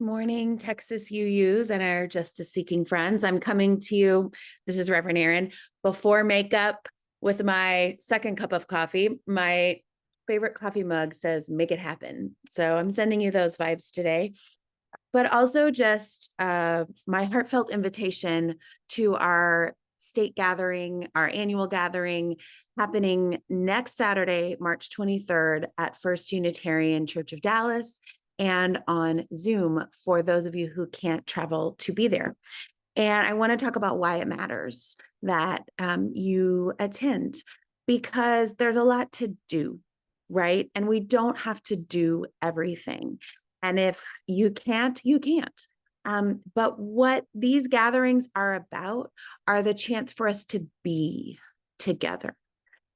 Morning, Texas UUs and our justice seeking friends. I'm coming to you. This is Reverend Erin before makeup with my second cup of coffee. My favorite coffee mug says, "Make it happen." So I'm sending you those vibes today, but also just my heartfelt invitation to our state gathering, our annual gathering happening next Saturday, March 23rd at First Unitarian Church of Dallas and on Zoom for those of you who can't travel to be there. And I want to talk about why it matters that you attend, because there's a lot to do, right? And we don't have to do everything. And if you can't, you can't. But what these gatherings are about are the chance for us to be together,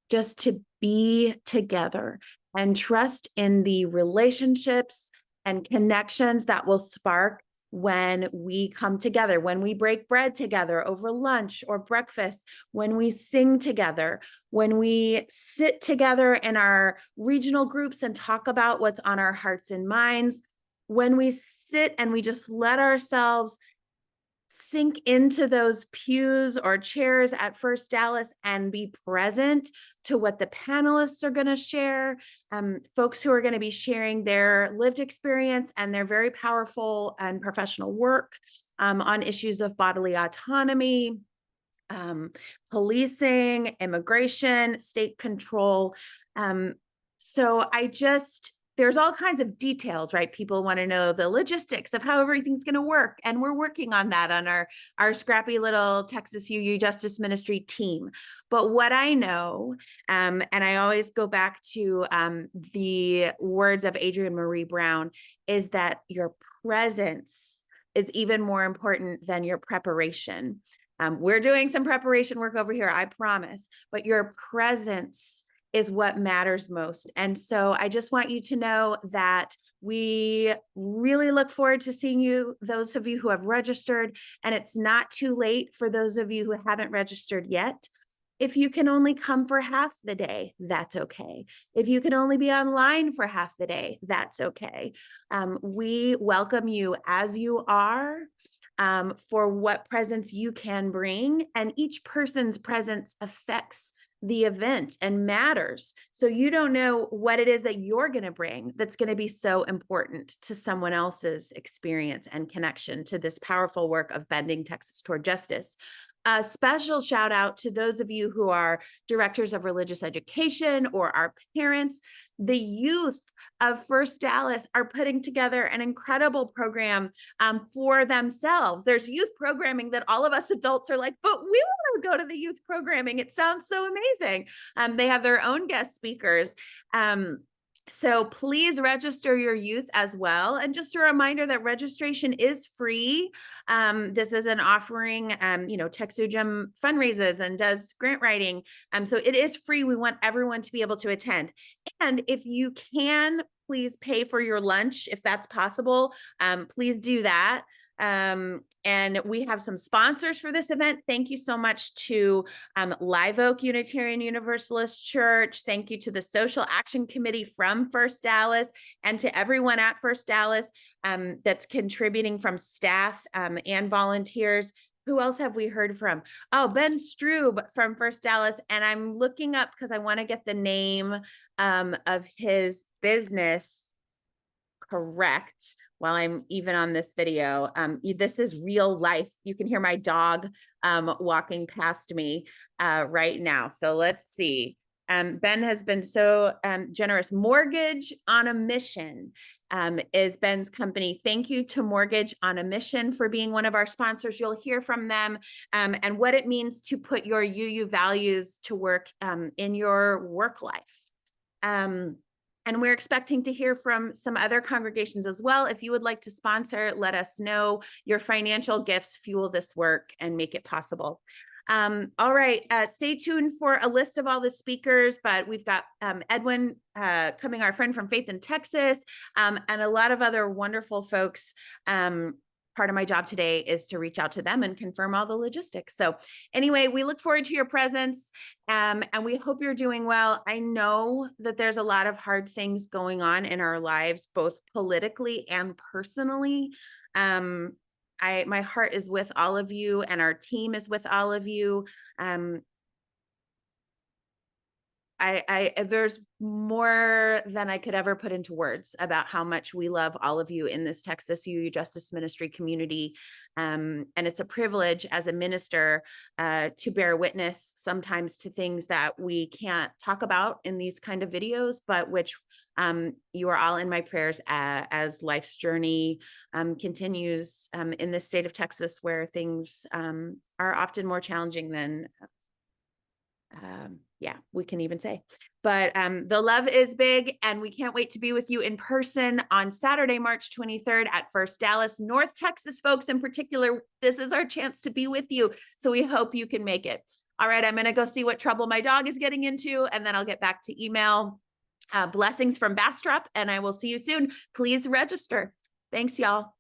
just to be together and trust in the relationships and connections that will spark when we come together, when we break bread together over lunch or breakfast, when we sing together, when we sit together in our regional groups and talk about what's on our hearts and minds, when we sit and we just let ourselves sink into those pews or chairs at First Dallas and be present to what the panelists are going to share, folks who are going to be sharing their lived experience and their very powerful and professional work on issues of bodily autonomy, policing, immigration, state control. So there's all kinds of details, right? People want to know the logistics of how everything's going to work. And we're working on that on our scrappy little Texas UU Justice Ministry team. But what I know, and I always go back to the words of Adrienne Marie Brown, is that your presence is even more important than your preparation. We're doing some preparation work over here, I promise, but your presence is what matters most. And so I just want you to know that we really look forward to seeing you, those of you who have registered, and it's not too late for those of you who haven't registered yet. If you can only come for half the day, that's okay. If you can only be online for half the day, that's okay. We welcome you as you are. For what presence you can bring, and each person's presence affects the event and matters. So you don't know what it is that you're going to bring that's going to be so important to someone else's experience and connection to this powerful work of bending Texas toward justice. A special shout out to those of you who are directors of religious education or our parents. The youth of First Dallas are putting together an incredible program for themselves. There's youth programming that all of us adults are like, but we want to go to the youth programming. It sounds so amazing. They have their own guest speakers. So please register your youth as well. And just a reminder that registration is free. This is an offering, TechSouJim fundraises and does grant writing. So it is free. We want everyone to be able to attend. And if you can, please pay for your lunch if that's possible. Please do that. And we have some sponsors for this event. Thank you so much to Live Oak Unitarian Universalist Church. Thank you to the Social Action Committee from First Dallas and to everyone at First Dallas that's contributing from staff and volunteers. Who else have we heard from? Oh, Ben Strube from First Dallas. And I'm looking up because I want to get the name of his business correct while I'm even on this video. This is real life. You can hear my dog walking past me right now. So let's see. Ben has been so generous. Mortgage on a Mission is Ben's company. Thank you to Mortgage on a Mission for being one of our sponsors. You'll hear from them and what it means to put your UU values to work in your work life. And we're expecting to hear from some other congregations as well. If you would like to sponsor, let us know. Your financial gifts fuel this work and make it possible. All right, stay tuned for a list of all the speakers, but we've got Edwin coming, our friend from Faith in Texas, and a lot of other wonderful folks part of my job today is to reach out to them and confirm all the logistics. So anyway, we look forward to your presence, and we hope you're doing well. I know that there's a lot of hard things going on in our lives, both politically and personally. My heart is with all of you, and our team is with all of you. There's more than I could ever put into words about how much we love all of you in this Texas UU Justice Ministry community. And it's a privilege as a minister to bear witness sometimes to things that we can't talk about in these kind of videos, but which you are all in my prayers as life's journey continues in this state of Texas, where things are often more challenging than we can even say. But the love is big, and we can't wait to be with you in person on Saturday, March 23rd at First Dallas. North Texas folks in particular, this is our chance to be with you. So we hope you can make it. All right, I'm going to go see what trouble my dog is getting into, and then I'll get back to email. Blessings from Bastrop, and I will see you soon. Please register. Thanks, y'all.